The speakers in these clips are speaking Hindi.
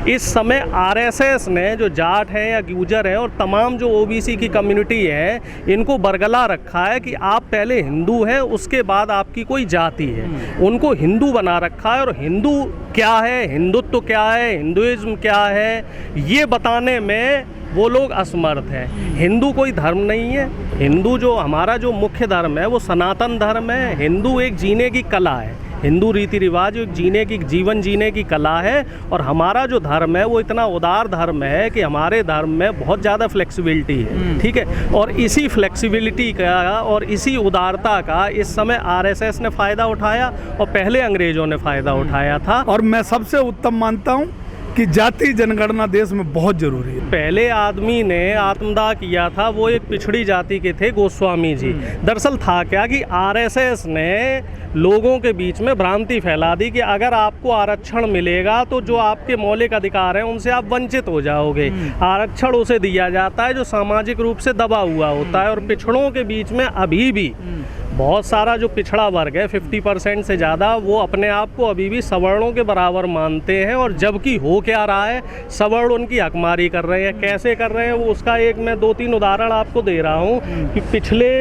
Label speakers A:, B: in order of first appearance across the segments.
A: इस समय आरएसएस ने जो जाट हैं या गुर्जर हैं और तमाम जो ओबीसी की कम्युनिटी है, इनको बरगला रखा है कि आप पहले हिंदू हैं, उसके बाद आपकी कोई जाति है। उनको हिंदू बना रखा है, और हिंदू क्या है, हिंदुत्व क्या है, हिंदुइज्म क्या है, ये बताने में वो लोग असमर्थ हैं। हिंदू कोई धर्म नहीं है। हिंदू जो हमारा जो मुख्य धर्म है वो सनातन धर्म है। हिंदू एक जीने की कला है। हिंदू रीति रिवाज एक जीवन जीने की कला है। और हमारा जो धर्म है वो इतना उदार धर्म है कि हमारे धर्म में बहुत ज़्यादा फ्लेक्सिबिलिटी है, ठीक है। और इसी फ्लेक्सिबिलिटी का और इसी उदारता का इस समय आरएसएस ने फ़ायदा उठाया और पहले अंग्रेज़ों ने फ़ायदा उठाया था।
B: और मैं सबसे उत्तम मानता हूँ कि जाति जनगणना देश में बहुत जरूरी है।
A: पहले आदमी ने आत्मदाह किया था वो एक पिछड़ी जाति के थे, गोस्वामी जी। दरअसल था क्या कि आरएसएस ने लोगों के बीच में भ्रांति फैला दी कि अगर आपको आरक्षण मिलेगा तो जो आपके मौलिक अधिकार हैं उनसे आप वंचित हो जाओगे। आरक्षण उसे दिया जाता है जो सामाजिक रूप से दबा हुआ होता है। और पिछड़ों के बीच में अभी भी बहुत सारा जो पिछड़ा वर्ग है, 50% से ज़्यादा, वो अपने आप को अभी भी सवर्णों के बराबर मानते हैं। और जबकि हो क्या रहा है, सवर्ण उनकी हकमारी कर रहे हैं। कैसे कर रहे हैं वो उसका एक मैं 2-3 उदाहरण आपको दे रहा हूँ कि पिछले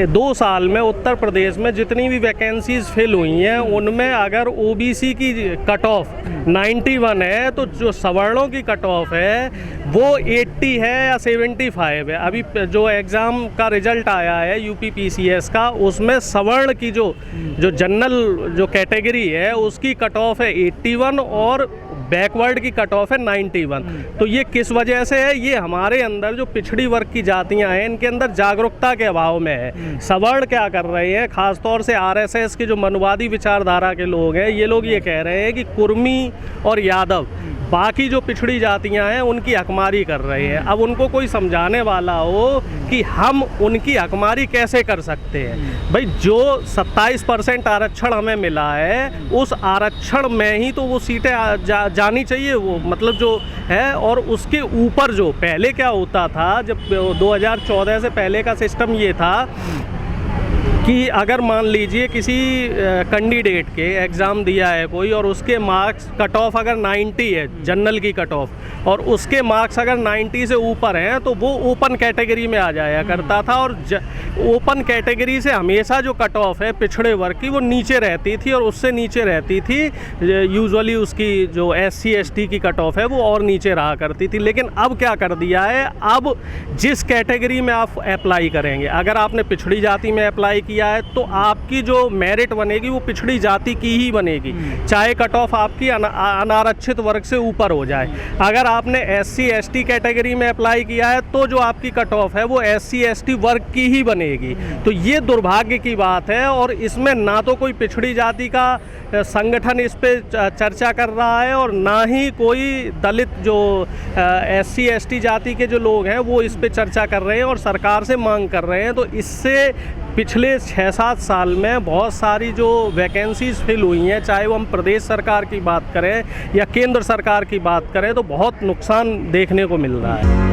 A: 2 साल में उत्तर प्रदेश में जितनी भी वैकेंसीज फिल हुई हैं उनमें अगर ओबीसी की कट ऑफ 91 है तो जो सवर्णों की कट ऑफ है वो 80 है या 75 है। अभी जो एग्ज़ाम का रिजल्ट आया है यूपीपीसीएस का, उसमें सवर्ण की जो जनरल जो कैटेगरी है उसकी कट ऑफ है 81 और बैकवर्ड की कट ऑफ है 91। तो ये किस वजह से है? ये हमारे अंदर जो पिछड़ी वर्ग की जातियां हैं इनके अंदर जागरूकता के अभाव में है। सवर्ण क्या कर रहे हैं, खासतौर से आरएसएस के जो मनुवादी विचारधारा के लोग हैं, ये लोग ये कह रहे हैं कि कुर्मी और यादव बाकी जो पिछड़ी जातियां हैं उनकी हकमारी कर रहे हैं। अब उनको कोई समझाने वाला हो कि हम उनकी हकमारी कैसे कर सकते हैं। भाई जो 27% आरक्षण हमें मिला है उस आरक्षण में ही तो वो सीटें जानी चाहिए, वो मतलब जो है। और उसके ऊपर जो पहले क्या होता था, जब 2014 से पहले का सिस्टम ये था कि अगर मान लीजिए किसी कैंडिडेट के एग्ज़ाम दिया है कोई और उसके मार्क्स कट ऑफ अगर 90 है, जनरल की कट ऑफ, और उसके मार्क्स अगर 90 से ऊपर हैं तो वो ओपन कैटेगरी में आ जाया करता था। और ओपन कैटेगरी से हमेशा जो कट ऑफ है पिछड़े वर्ग की वो नीचे रहती थी और उससे नीचे रहती थी यूजुअली उसकी जो SC ST की कट ऑफ है वो और नीचे रहा करती थी। लेकिन अब क्या कर दिया है, अब जिस कैटेगरी में आप अप्लाई करेंगे, अगर आपने पिछड़ी जाति में अप्लाई किया है तो आपकी जो मेरिट बनेगी वो पिछड़ी जाति की ही बनेगी, चाहे कट ऑफ आपकी अनारक्षित वर्ग से ऊपर हो जाए। अगर आपने SC ST कैटेगरी में अप्लाई किया है तो जो आपकी कट ऑफ है वो SC ST वर्ग की ही बनेगी। तो ये दुर्भाग्य की बात है। और इसमें ना तो कोई पिछड़ी जाति का संगठन इस पे चर्चा कर रहा है और ना ही कोई दलित जो SC ST जाति के जो लोग हैं वो इस पे चर्चा कर रहे हैं और सरकार से मांग कर रहे हैं। तो इससे पिछले 6-7 साल में बहुत सारी जो वैकेंसीज फिल हुई हैं, चाहे वो हम प्रदेश सरकार की बात करें या केंद्र सरकार की बात करें, तो बहुत नुकसान देखने को मिल रहा है।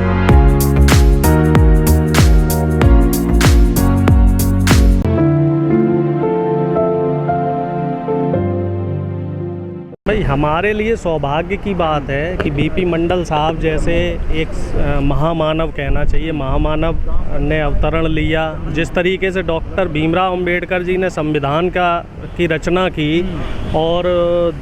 A: भाई हमारे लिए सौभाग्य की बात है कि बीपी मंडल साहब जैसे एक महामानव, कहना चाहिए महामानव, ने अवतरण लिया। जिस तरीके से डॉक्टर भीमराव अंबेडकर जी ने संविधान की रचना की और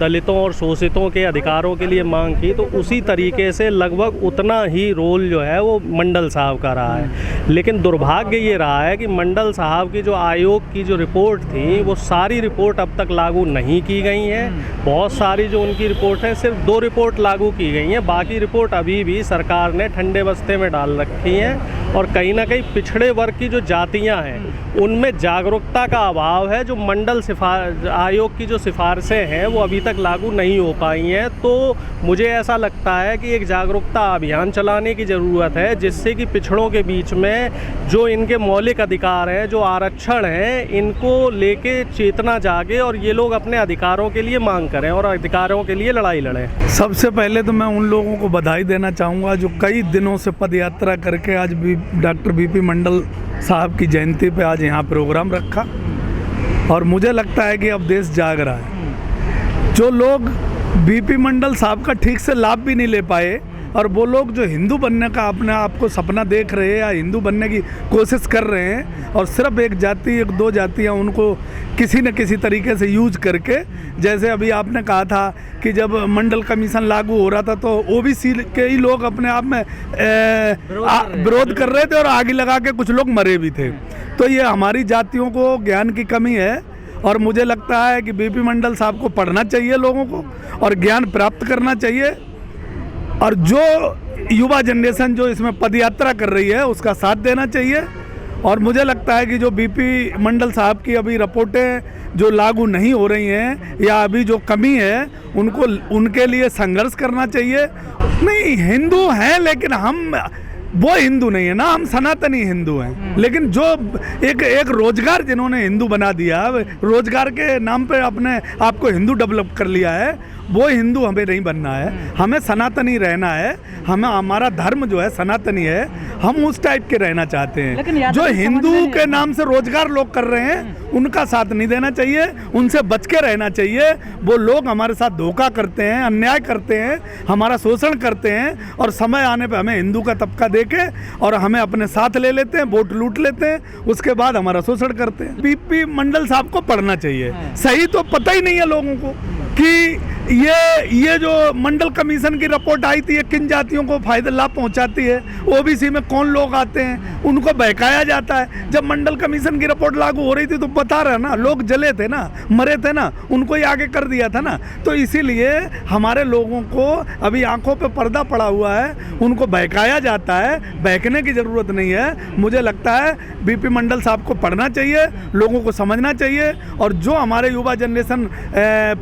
A: दलितों और शोषितों के अधिकारों के लिए मांग की, तो उसी तरीके से लगभग उतना ही रोल जो है वो मंडल साहब का रहा है। लेकिन दुर्भाग्य ये रहा है कि मंडल साहब की जो आयोग की जो रिपोर्ट थी वो सारी रिपोर्ट अब तक लागू नहीं की गई हैं। बहुत सारी जो उनकी रिपोर्ट है, सिर्फ 2 रिपोर्ट लागू की गई हैं, बाकी रिपोर्ट अभी भी सरकार ने ठंडे बस्ते में डाल रखी हैं। और कहीं ना कहीं पिछड़े वर्ग की जो जातियां हैं उनमें जागरूकता का अभाव है। जो मंडल आयोग की जो सिफारिशें हैं वो अभी तक लागू नहीं हो पाई हैं। तो मुझे ऐसा लगता है कि एक जागरूकता अभियान चलाने की ज़रूरत है, जिससे कि पिछड़ों के बीच में जो इनके मौलिक अधिकार हैं, जो आरक्षण हैं, इनको लेके चेतना जागे और ये लोग अपने अधिकारों के लिए मांग करें और अधिकारों के लिए लड़ाई लड़ें।
B: सबसे पहले तो मैं उन लोगों को बधाई देना चाहूँगा जो कई दिनों से पद यात्रा करके आज भी डॉक्टर बीपी मंडल साहब की जयंती पे आज यहाँ प्रोग्राम रखा। और मुझे लगता है कि अब देश जाग रहा है। जो लोग बीपी मंडल साहब का ठीक से लाभ भी नहीं ले पाए, और वो लोग जो हिंदू बनने का अपने आप को सपना देख रहे हैं या हिंदू बनने की कोशिश कर रहे हैं, और सिर्फ एक जाति एक दो जातियां उनको किसी न किसी तरीके से यूज करके, जैसे अभी आपने कहा था कि जब मंडल कमीशन लागू हो रहा था तो ओबीसी के ही लोग अपने आप में विरोध कर रहे थे और आग लगा के कुछ लोग मरे भी थे। तो ये हमारी जातियों को ज्ञान की कमी है, और मुझे लगता है कि बीपी मंडल साहब को पढ़ना चाहिए लोगों को और ज्ञान प्राप्त करना चाहिए, और जो युवा जनरेशन जो इसमें पदयात्रा कर रही है उसका साथ देना चाहिए। और मुझे लगता है कि जो बीपी मंडल साहब की अभी रिपोर्टें जो लागू नहीं हो रही हैं या अभी जो कमी है उनको उनके लिए संघर्ष करना चाहिए। नहीं, हिंदू हैं लेकिन हम वो हिंदू नहीं है ना, हम सनातनी हिंदू हैं। लेकिन जो एक रोजगार जिन्होंने हिंदू बना दिया, रोजगार के नाम पे अपने आप को हिंदू डेवलप कर लिया है, वो हिंदू हमें नहीं बनना है। हमें सनातनी रहना है, हमें हमारा धर्म जो है सनातनी है, हम उस टाइप के रहना चाहते हैं। जो हिंदू के नाम से रोजगार लोग कर रहे हैं उनका साथ नहीं देना चाहिए, उनसे बच के रहना चाहिए। वो लोग हमारे साथ धोखा करते हैं, अन्याय करते हैं, हमारा शोषण करते हैं, और समय आने पे हमें हिंदू का तबका देके और हमें अपने साथ ले लेते हैं, वोट लूट लेते हैं, उसके बाद हमारा शोषण करते हैं। बीपी मंडल साहब को पढ़ना चाहिए। सही तो पता ही नहीं है लोगों को कि ये जो मंडल कमीशन की रिपोर्ट आई थी ये किन जातियों को फायदा लाभ पहुंचाती है, ओबीसी में कौन लोग आते हैं, उनको बहकाया जाता है। जब मंडल कमीशन की रिपोर्ट लागू हो रही थी तो बता रहा ना, लोग जले थे ना, मरे थे ना, उनको ही आगे कर दिया था ना। तो इसीलिए हमारे लोगों को अभी आंखों पे पर्दा पड़ा हुआ है, उनको बहकाया जाता है। बहकने की ज़रूरत नहीं है। मुझे लगता है बीपी मंडल साहब को पढ़ना चाहिए, लोगों को समझना चाहिए, और जो हमारे युवा जनरेशन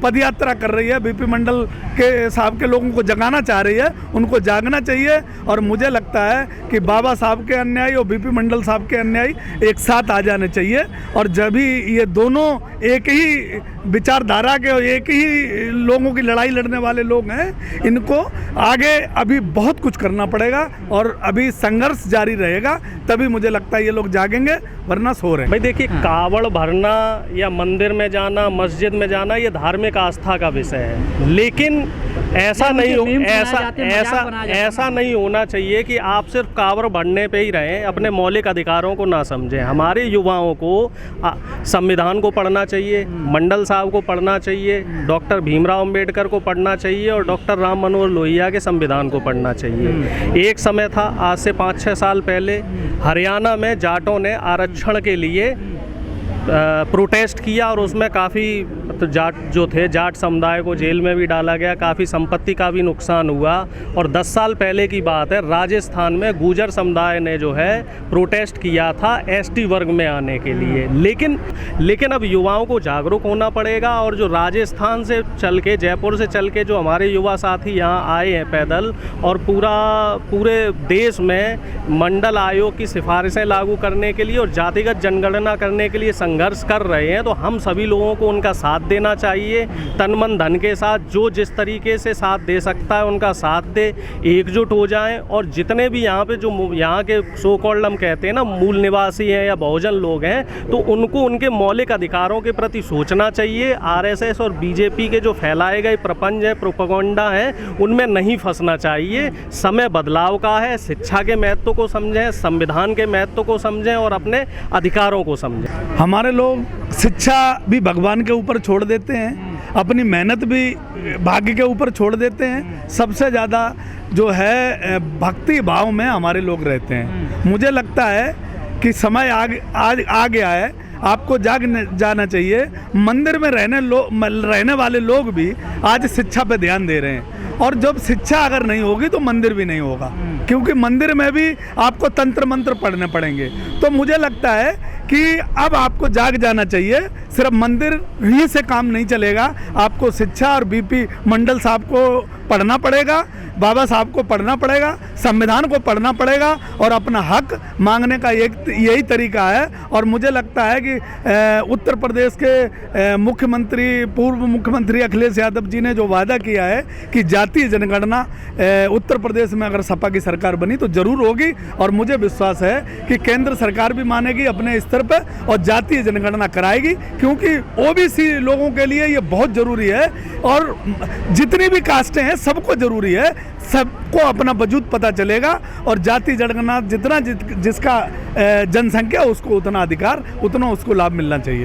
B: पदयात्रा कर रही है, बीपी मंडल के साहब के लोगों को जगाना चाह रही है, उनको जागना चाहिए। और मुझे लगता है कि बाबा साहब के अन्यायी और बीपी मंडल साहब के अन्यायी एक साथ आ जाने चाहिए, और जब भी ये दोनों एक ही विचारधारा के और एक ही लोगों की लड़ाई लड़ने वाले लोग हैं, इनको आगे अभी बहुत कुछ करना पड़ेगा और अभी संघर्ष जारी रहेगा, तभी मुझे लगता है ये लोग जागेंगे, वरना सो रहे हैं।
A: भाई देखिए, कावड़ भरना या मंदिर में जाना, मस्जिद में जाना, ये धार्मिक आस्था का विषय है, लेकिन ऐसा नहीं होना चाहिए कि आप सिर्फ कावड़ भरने पे ही रहें, अपने मौलिक अधिकारों को ना समझें। हमारे युवाओं को संविधान को पढ़ना चाहिए, मंडल साहब को पढ़ना चाहिए, डॉक्टर भीमराव अंबेडकर को पढ़ना चाहिए और डॉक्टर राम मनोहर लोहिया के संविधान को पढ़ना चाहिए। एक समय था, आज से 5-6 साल पहले, हरियाणा में जाटों ने आरक्षण के लिए प्रोटेस्ट किया और उसमें काफ़ी जाट जो थे, जाट समुदाय को जेल में भी डाला गया, काफ़ी संपत्ति का भी नुकसान हुआ। और 10 साल पहले की बात है, राजस्थान में गुर्जर समुदाय ने जो है प्रोटेस्ट किया था एसटी वर्ग में आने के लिए। लेकिन अब युवाओं को जागरूक होना पड़ेगा, और जो राजस्थान से चल के, जयपुर से चल के जो हमारे युवा साथी यहाँ आए हैं पैदल, और पूरे देश में मंडल आयोग की सिफारिशें लागू करने के लिए और जातिगत जनगणना करने के लिए संघर्ष कर रहे हैं, तो हम सभी लोगों को उनका साथ देना चाहिए, तन मन धन के साथ। जो जिस तरीके से साथ दे सकता है उनका साथ दे, एकजुट हो जाएं, और जितने भी यहाँ पे जो यहाँ के सो कॉल्ड हम कहते हैं ना मूल निवासी हैं या बहुजन लोग हैं, तो उनको उनके मौलिक अधिकारों के प्रति सोचना चाहिए। आरएसएस और बीजेपी के जो फैलाए गए प्रपंच है, प्रोपेगेंडा है, उनमें नहीं फंसना चाहिए। समय बदलाव का है, शिक्षा के महत्व को समझें, संविधान के महत्व को समझें और अपने अधिकारों को समझें।
B: हमारे लोग शिक्षा भी भगवान के ऊपर छोड़ देते हैं, अपनी मेहनत भी भाग्य के ऊपर छोड़ देते हैं। सबसे ज़्यादा जो है भक्ति भाव में हमारे लोग रहते हैं। मुझे लगता है कि समय आ गया है, आपको जाना चाहिए। मंदिर में रहने वाले लोग भी आज शिक्षा पे ध्यान दे रहे हैं, और जब शिक्षा अगर नहीं होगी तो मंदिर भी नहीं होगा, क्योंकि मंदिर में भी आपको तंत्र मंत्र पढ़ने पड़ेंगे। तो मुझे लगता है कि अब आपको जाग जाना चाहिए। सिर्फ मंदिर ही से काम नहीं चलेगा, आपको शिक्षा और बीपी मंडल साहब को पढ़ना पड़ेगा, बाबा साहब को पढ़ना पड़ेगा, संविधान को पढ़ना पड़ेगा और अपना हक मांगने का एक यही तरीका है। और मुझे लगता है कि उत्तर प्रदेश के मुख्यमंत्री, पूर्व मुख्यमंत्री अखिलेश यादव जी ने जो वादा किया है कि जातीय जनगणना उत्तर प्रदेश में अगर सपा की सरकार बनी तो जरूर होगी, और मुझे विश्वास है कि केंद्र सरकार भी मानेगी अपने स्तर पर और जातीय जनगणना कराएगी, क्योंकि ओबीसी लोगों के लिए ये बहुत ज़रूरी है और जितनी भी कास्टें हैं सबको ज़रूरी है, सबको अपना वजूद पता चलेगा और जाति जनगणना जितना जिसका जनसंख्या उसको उतना अधिकार, उतना उसको लाभ मिलना चाहिए।